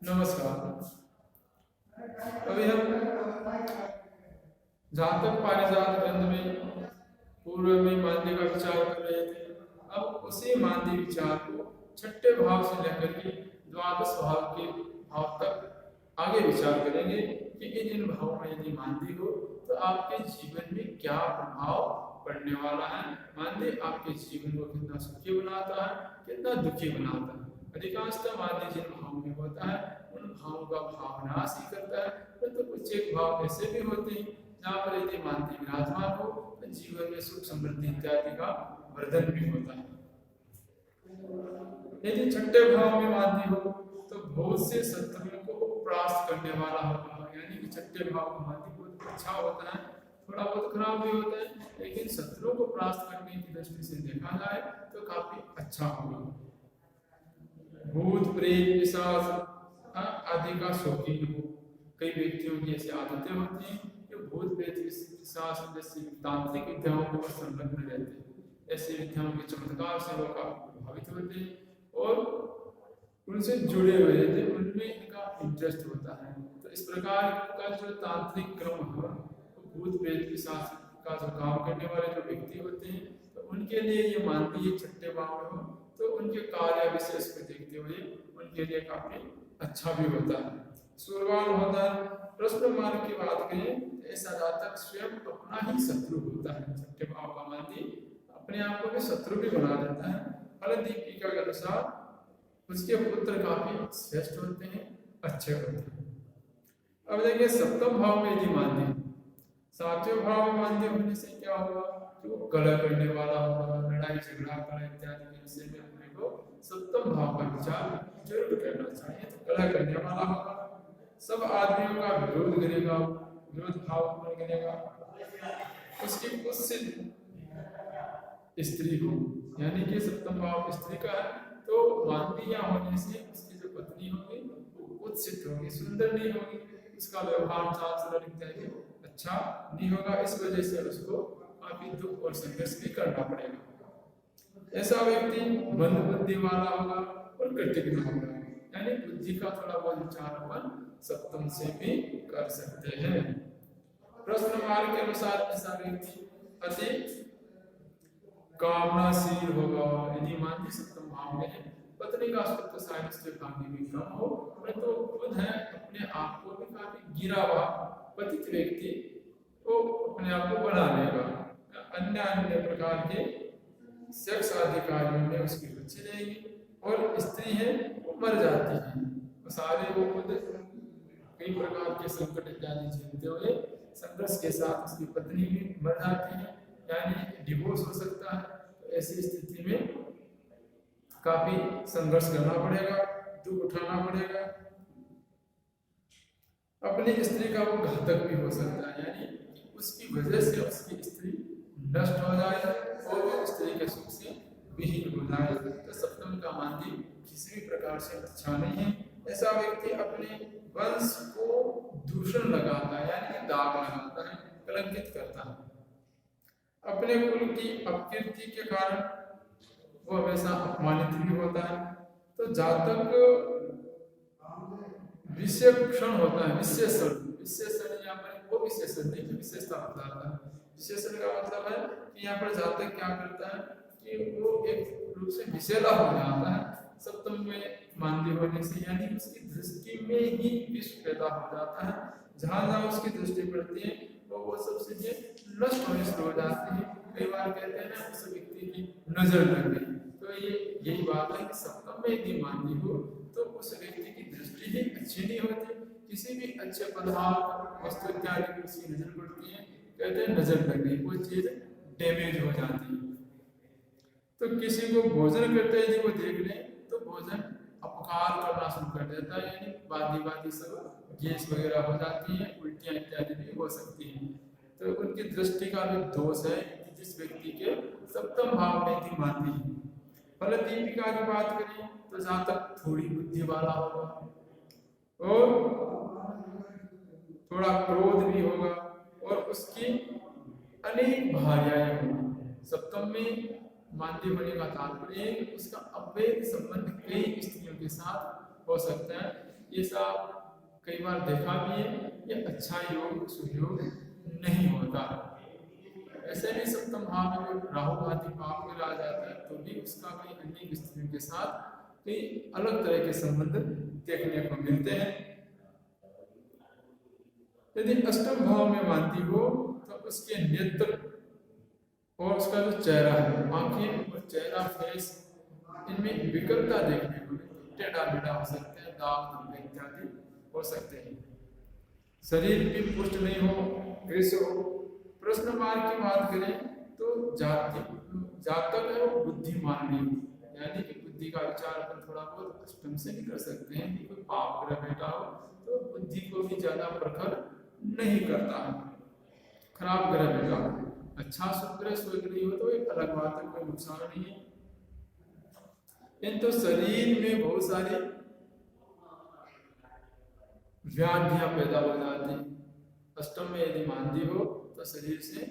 नमस्कार। अभी हम जातक पारिजात ग्रंथ में पूर्व में मांदी का विचार कर रहे थे। अब उसी मांदी विचार को छठे भाव से लेकर के द्वादश भाव के भाव तक आगे विचार करेंगे कि इन भावों में यदि मांदी हो तो आपके जीवन में क्या प्रभाव पड़ने वाला है। मांदी आपके जीवन को कितना सुखी बनाता है, कितना दुखी बनाता है। अधिकांशतः मांदी जिन भावों में होता है उन भावों का भावनाश ही करता है, परंतु कुछ एक भाव ऐसे भी होते हैं जहाँ पर यदि मांदी विराजमान हो तो जीवन में सुख समृद्धि इत्यादि का वर्धन भी होता है। यदि छठे भाव में मांदी हो तो बहुत से शत्रुओं को परास्त करने वाला होगा। यानी कि छठे भाव का मांदी बहुत अच्छा होता है, थोड़ा बहुत खराब भी होता है, लेकिन शत्रुओं को परास्त करने की दृष्टि से देखा जाए तो काफी अच्छा होगा। भूत प्रेत पिशाच आदि का शौकीन हो। कई व्यक्तियों की ऐसी आदतें होती हैं कि भूत प्रेत पिशाच जैसी तांत्रिक विद्याओं में संलग्न रहते हैं। ऐसी विद्याओं के चमत्कार से वो काफी प्रभावित होते हैं और उनसे जुड़े हुए रहते हैं, उनमें इनका इंटरेस्ट होता है। तो इस प्रकार का जो तांत्रिक क्रम है वो भूत प्रेत पिशाच का जो काम करने वाले जो व्यक्ति होते हैं तो उनके लिए ये मानती है छठे भाव में हो तो उनके कार्य विशेष को देखते हुए उनके लिए काफी अच्छा भी होता है, सूर्यवान होता है। प्रश्न मार्ग की बात करें ऐसा जातक स्वयं अपना ही शत्रु होता है। छठे भाव का मानती अपने आप को भी शत्रु भी बना देता है। फल दीपिका के अनुसार उसके पुत्र काफी श्रेष्ठ होते हैं, अच्छे होते हैं। अब देखिए सप्तम भाव में यदि मानती सातवें भाव में मानती होने से क्या होगा कि वो कलह करने वाला होगा, लड़ाई झगड़ा कलह इत्यादि के विषय में अपने को सप्तम भाव का विचार जरूर करना चाहिए। तो कलह करने वाला होगा, सब आदमियों का विरोध करेगा, विरोध भाव करेगा। उसकी कुत्सित स्त्री हो, यानी कि सप्तम भाव स्त्री का है तो मानती या होने से उसकी जो पत्नी होगी वो कुत्सित होगी, सुंदर नहीं होगी, उसका व्यवहार चाल चलन इत्यादि अच्छा नहीं होगा। इस वजह से उसको काफी दुख और संघर्ष भी करना पड़ेगा। ऐसा व्यक्ति मंद बुद्धि वाला होगा और कृतज्ञ होगा, यानी बुद्धि का थोड़ा बहुत विचार अपन सप्तम से भी कर सकते हैं। प्रश्न मार्ग के अनुसार ऐसा व्यक्ति अति कामनाशील होगा। यदि मानती सप्तम भाव में है पत्नी का सुख शायद उसके भाग्य में कम हो, परंतु खुद है अपने आप को भी काफी गिरा हुआ पतित व्यक्ति वो अपने आप को बना लेगा। अन्य अन्य प्रकार के सेक्स आदि कार्यों में उसकी रुचि रहेगी और स्त्री है वो मर जाती है। वो सारे वो खुद कई प्रकार के संकट इत्यादि झेलते हुए संघर्ष के साथ उसकी पत्नी भी मर जाती है, यानी डिवोर्स हो सकता है। तो ऐसी स्थिति में काफी संघर्ष करना पड़ेगा, दुख उठाना पड़ेगा। अपनी स्त्री का वो घातक भी हो सकता है, यानी उसकी वजह से उसकी स्त्री नष्ट हो जाए और वो स्त्री के सुख से विहीन हो जाए। तो सप्तम का मानदी किसी भी प्रकार से अच्छा नहीं है। ऐसा व्यक्ति अपने वंश को दूषण लगाता है, यानी दाग लगाता है, कलंकित करता है। अपने कुल की अपकीर्ति के कारण वो हमेशा अपमानित भी होता है। तो जातक विशेषण होता है, विशेषण यहाँ पर वो विशेषण नहीं जो विशेषता बताता है। विशेषण का मतलब है कि यहाँ पर जातक क्या करता है कि वो एक रूप से विषैला हो जाता है सप्तम में मानदी होने से, यानी उसकी दृष्टि में ही विष पैदा हो जाता है। जहाँ जहाँ उसकी दृष्टि पड़ती है वो सब चीजें नष्ट होने शुरू हो जाती है। कई बार कहते हैं ना उस व्यक्ति की नजर लग गई, तो ये यही बात है कि सप्तम में यदि मानदी हो तो उस व्यक्ति की दृष्टि ही अच्छी नहीं होती। किसी भी अच्छे पदार्थ वस्तु इत्यादि की उसकी नजर पड़ती है, कहते हैं नजर लग गई, वो चीज डैमेज हो जाती है। तो किसी को भोजन करते यदि वो देख ले तो भोजन अपकार करना शुरू कर देता है, यानी बादी बादी सब गैस वगैरह हो जाती है, उल्टियां इत्यादि भी हो सकती हैं। तो उनकी दृष्टि का भी दोष है कि जिस व्यक्ति के सप्तम भाव में थी मानती है। फल दीपिका की बात करें तो जहाँ तक थोड़ी बुद्धि वाला होगा और थोड़ा क्रोध भी होगा और उसकी अनेक भार्याएं होंगी। सप्तम में मानती होने का तात्पर्य है कि उसका अवैध संबंध कई स्त्रियों के साथ हो सकता है। ये सब कई बार देखा भी है, ये अच्छा योग सुयोग नहीं होता। ऐसे भी सप्तम भाव में जब राहु आदि पाप में आ जाता है तो भी उसका कई अन्य स्त्रियों के साथ कई अलग तरह के संबंध देखने को मिलते हैं। यदि अष्टम भाव में मांदी हो तो उसके नेत्र और उसका जो चेहरा है, आंखें और चेहरा, फेस, इनमें विकलता देखने को मिलती, टेढ़ा मेढ़ा हो सकते हैं, दाग धब्बे इत्यादि हो सकते हैं। शरीर भी पुष्ट नहीं हो, कृष हो। प्रश्न मार्ग की बात करें तो जातक है वो बुद्धिमान नहीं, यानी कि बुद्धि का विचार अपन थोड़ा बहुत अष्टम से भी कर सकते हैं कि कोई पाप ग्रह बैठा हो तो बुद्धि को भी ज्यादा प्रखर नहीं करता है। खराब ग्रह बैठा हो, अच्छा शुक्र स्वर्ग नहीं हो तो एक अलग बात है, कोई नुकसान नहीं है। किंतु शरीर में बहुत सारी व्याधियां पैदा हो जाती। अष्टम में यदि मांदी हो तो शरीर से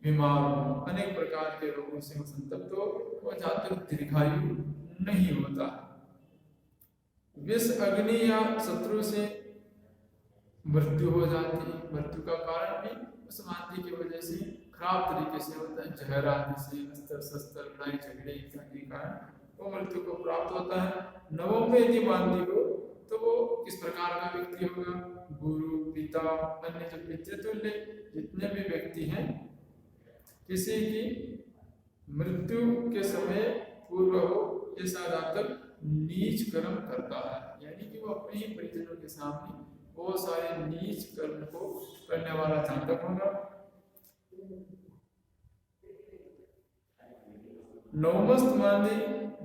बीमार हो, अनेक प्रकार के रोगों से संतप्त हो और जातक दीर्घायु नहीं होता। विष, अग्नि या शत्रु से मृत्यु हो जाती। मृत्यु का कारण भी उस मांदी की वजह से खराब तरीके से होता है, जहर आदि से, अस्त्र शस्त्र, लड़ाई झगड़े इत्यादि के कारण वो मृत्यु को प्राप्त होता है। नवम में यदि मांदी हो तो वो किस प्रकार का व्यक्ति होगा? गुरु, पिता, अन्य जो पितृतुल्य जितने भी व्यक्ति हैं, किसी की मृत्यु के समय पूर्व हो ऐसा जातक नीच कर्म करता है, यानी कि वो अपने ही परिजनों के सामने वो सारे नीच कर्म को करने वाला जातक होगा। नवमस्त मांदी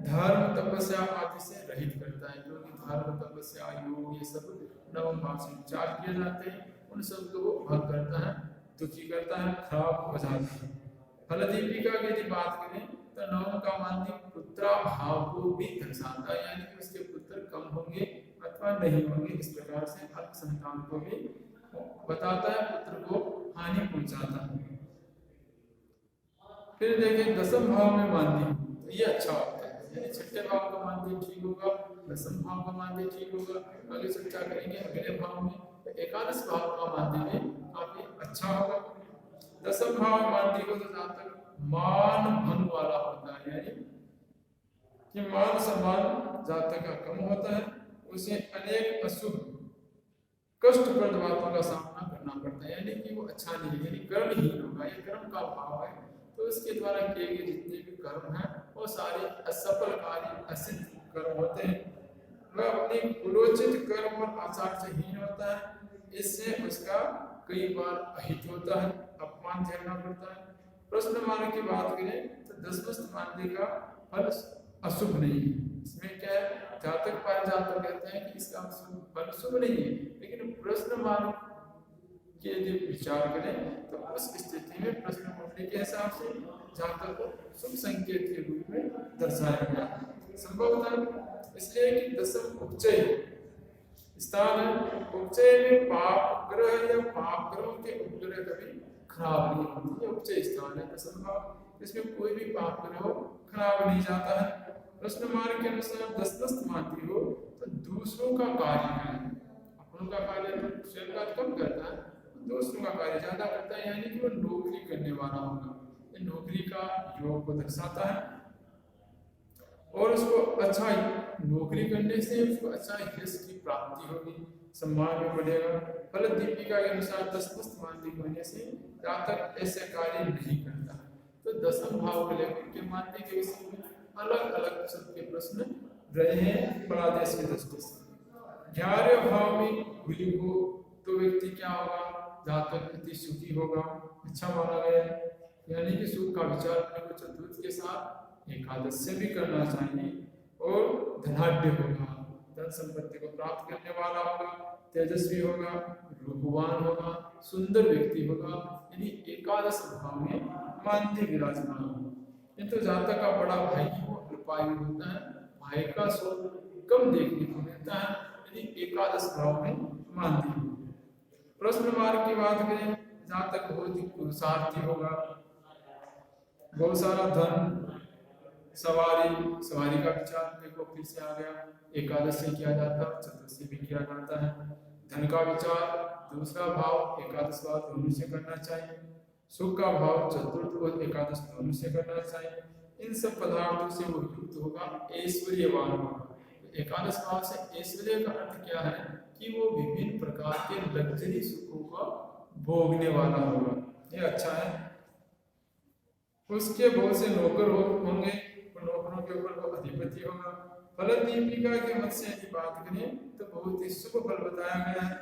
धर्म तपस्या आदि से रहित करता है, क्योंकि धर्म तपस्या योग ये सब नवम भाव से विचार किए जाते हैं, उन सब को भंग करता है, दुखी करता है, खराब हो जाता है। फलदीपिका की यदि बात करें तो नवम का मांदी पुत्रा भाव को भी दर्शाता है, यानी कि उसके पुत्र कम होंगे अथवा नहीं होंगे, इस प्रकार से अल्प संतान को भी बताता है, पुत्र को हानि पहुंचाता है। फिर देखें दसम भाव में मांदी तो ये अच्छा होता है, यानी छठे भाव का मांदी ठीक होगा, दसम भाव का मांदी ठीक होगा। आगे चर्चा करेंगे अगले भाव में, तो एकादश भाव का मांदी में काफी अच्छा होगा। दसम भाव में मांदी को तो जहाँ तक मान भंग वाला होता है, यानी कि मान सम्मान जातक का कम होता है, उसे अनेक अशुभ कष्टप्रद बातों का सामना करना पड़ता है, यानी कि वो अच्छा नहीं है, यानी कर्महीन होगा, ये कर्म का भाव है, तो इसके द्वारा किए गए जितने भी कर्म हैं वो सारे असफल कार्य, असिद्ध कर्म होते हैं। वह अपने कुलोचित कर्म और आचार से हीन होता है, इससे उसका कई बार अहित होता है, अपमान झेलना पड़ता है। प्रश्न मान की बात करें तो दसमस्त मानने का फल अशुभ नहीं है, इसमें क्या है, जातक पाए जातक कहते हैं कि इसका फल शुभ नहीं है, लेकिन प्रश्न मान के यदि विचार करें तो उस स्थिति में प्रश्न कुंडली के हिसाब से जातक को शुभ संकेत के रूप में दर्शाया गया संभवतः, इसलिए कि दसम उपचय स्थान है। उपचय में पाप ग्रह या पाप ग्रहों के उपग्रह कभी खराब नहीं होती, ये उपचय स्थान है दसम भाव, इसमें कोई भी पाप ग्रह खराब नहीं जाता है। प्रश्न मार्ग के अनुसार दसमस्त मानती हो तो दूसरों का कार्य है, अपनों का कार्य तो स्वयं का कम करता है, दूसरों का कार्य ज्यादा करता है, यानी कि वो नौकरी करने वाला होगा, ये नौकरी का योग को दर्शाता है। और उसको अच्छा नौकरी करने से उसको अच्छा यश की प्राप्ति होगी, सम्मान भी बढ़ेगा। फल दीपिका के अनुसार दसमस्त मानदी होने से जातक ऐसे कार्य नहीं करता। तो दसम भाव को लेकर के मानदी के विषय में अलग अलग सबके प्रश्न रहे हैं फलादेश की दृष्टि से। 11वें भाव में गुली हो तो व्यक्ति क्या होगा, जातक अति सुखी होगा, अच्छा माना गया है, यानी कि सुख का विचार अपने को चतुर्थ के साथ एकादश से भी करना चाहिए। और धनाढ्य होगा, धन संपत्ति को प्राप्त करने वाला होगा, तेजस्वी होगा, रूपवान होगा, सुंदर व्यक्ति होगा, यानी एकादश भाव में मानदी विराजमान होगा। किंतु जातक का बड़ा भाई वो अल्पायु होता है, भाई का सुख कम देखने को मिलता है, यानी एकादश भाव में मानदी होगा। प्रश्न मार्ग की बात करें, जातक बहुत ही पुरुषार्थी होगा, बहुत सारा धन सवारी का विचार देखो फिर से आ गया, एकादश से किया जाता है, चतुर्थ से भी किया जाता है। धन का विचार दूसरा भाव एकादश भाव दोनों से करना चाहिए। सुख का भाव चतुर्थ और एकादश दोनों से करना चाहिए। इन सब पदार्थों से वो युक्त होगा, ऐश्वर्यवान होगा। एकादश भाव से ऐश्वर्य का अर्थ क्या है कि वो विभिन्न प्रकार के लग्जरी सुखों का भोगने वाला होगा, ये अच्छा है। उसके बहुत से नौकर होंगे, नौकरों के ऊपर वो अधिपति होगा। फल दीपिका के मत से यदि बात करें तो बहुत ही शुभ फल बताया गया है।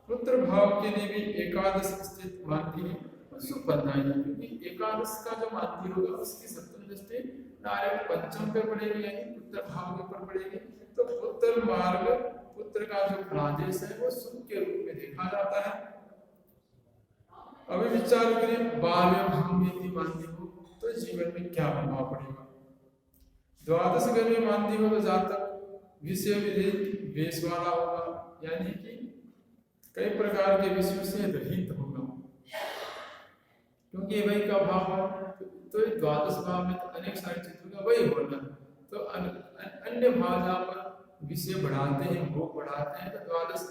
पुत्र भाव के लिए भी एकादश स्थित मानती है शुभ फलदायी है, क्योंकि एकादश का जो मानती होगा उसकी सप्तम दृष्टि डायरेक्ट पंचम पे पड़ेगी, यानी पुत्र भाव के ऊपर पड़ेगी। तो पुत्र मार्ग, पुत्र का जो फलादेश है वो शुभ के रूप में देखा जाता है। अभी विचार करें बाल्य भाव में यदि मानती हो तो जीवन में क्या प्रभाव पड़ेगा। द्वादश घर में मानती हो तो जातक विषय विरहित वेश वाला होगा, यानी कि कई प्रकार के विषयों से रहित होगा, क्योंकि वही का भाव है। तो द्वादश भाव में तो अनेक सारी चीजों का वही होना है। तो अन्य भाव जहाँ पर विषय बढ़ाते हैं, भोग बढ़ाते हैं, तो द्वादश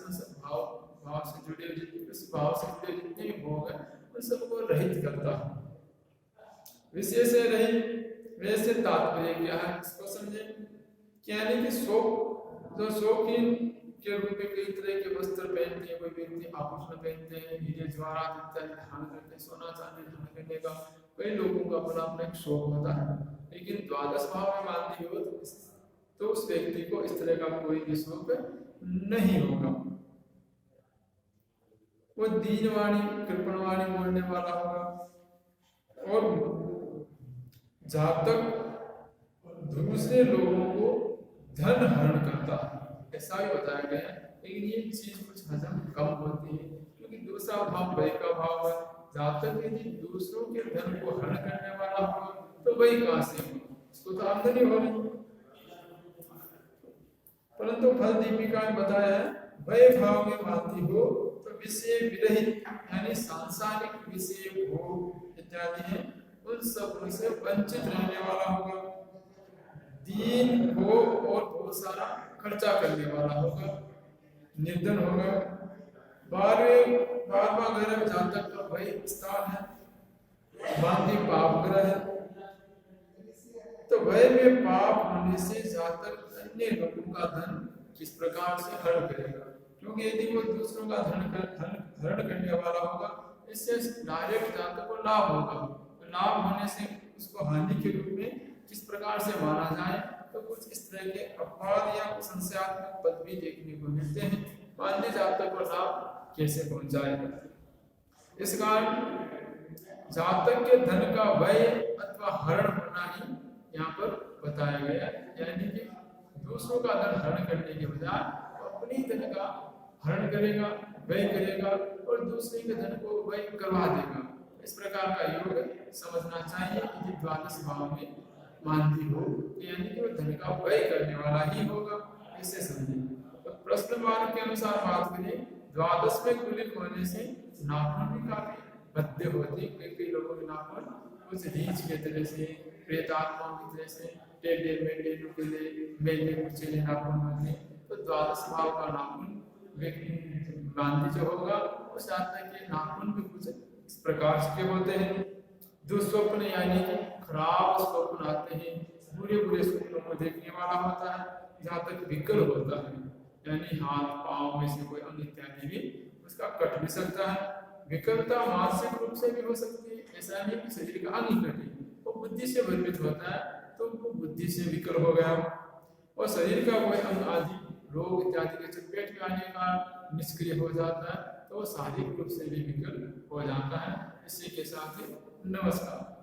भाव से जुड़े उस भाव से जुड़े जितने भी भोग हैं उन सबको रहित करता है। विषय से रहित, वैसे तात्पर्य क्या है इसको समझे, यानी कि जो शौकीन के रूप में कई तरह के वस्त्र पहनते हैं, कोई व्यक्ति आभूषण पहनते हैं, हीरे जवाहरात इत्यादि धारण करते हैं, सोना चांदी धारण करने का कई लोगों का अपना अपना एक शौक होता है। लेकिन द्वादश भाव में मानती हो तो उस व्यक्ति को इस तरह का कोई भी शौक नहीं होगा। वो दीनवाणी कृपणवाणी बोलने वाला होगा, और जहां तक दूसरे लोगों को धन हरण करता है ऐसा भी बताया गया है। लेकिन ये चीज कुछ हजम कम होती है, क्योंकि दूसरा भाव वही का भाव है। जहां तक यदि दूसरों के धन को हरण करने वाला होगा तो वही कहां से होगा, उसको तो आमदनी होगी। परंतु फल दीपिका में बताया है वह भाव में मानती हो तो विषय विरहित, यानी सांसारिक विषय भोग इत्यादि है उन सब से वंचित रहने वाला होगा। दीन हो और बहुत सारा खर्चा करने वाला होगा, निर्धन होगा। बारहवां ग्रह जहां तक तो वही स्थान है, बांधी पाप ग्रह है, तो वह में पाप होने से जहां तक अन्य लोगों का धन किस प्रकार से हरण करेगा, क्योंकि यदि वो दूसरों का हरण करने वाला होगा इससे डायरेक्ट जहां तक वो लाभ होगा, तो लाभ होने से उसको हानि के रूप में किस प्रकार से माना जाए, तो कुछ इस तरह के अपवाद या संशयात्मक पद भी देखने को मिलते हैं। मान्य जातक को लाभ कैसे पहुंचाएगा। इस कारण जातक के धन का व्यय अथवा हरण होना ही यहाँ पर बताया गया है, यानी कि दूसरों का धन हरण करने के बजाय अपनी धन का हरण करेगा, व्यय करेगा और दूसरे के धन को व्यय करवा देगा। इस प्रकार का योग समझना चाहिए कि द्वादश भाव में मानती हो, यानी कि वो धन का व्यय करने वाला ही होगा, इसे समझें। तो प्रश्न मार्ग के अनुसार बात करें, द्वादश में कुलिक होने से नाखून भी काफी भद्दे होते हैं। कई लोगों के नाखून कुछ रीछ के तरह से, प्रेतात्मा की तरह से टेढ़े मेढ़े नुकीले मेले कुचेले नाखून होते हैं। तो द्वादश भाव का नाखून गांधी जो होगा उस आत्मा के नाखून भी कुछ इस प्रकार के होते हैं। दुस्वप्न यानी कि खराब स्वप्न आते हैं, बुरे बुरे स्वप्नों को देखने वाला होता है। जहाँ तक विकल होता है, यानी हाथ पांव में से कोई अंग इत्यादि भी उसका कट भी सकता है। विकलता मानसिक रूप से भी हो सकती है, ऐसा नहीं कि शरीर का अंग कटे। वो बुद्धि से भ्रमित होता है तो वो बुद्धि से विकल हो गया, और शरीर का कोई अंग आदि रोग इत्यादि के चपेट में आने का निष्क्रिय हो जाता है, तो वो शारीरिक रूप से भी विकल हो जाता है। इसी के साथ ही नमस्कार।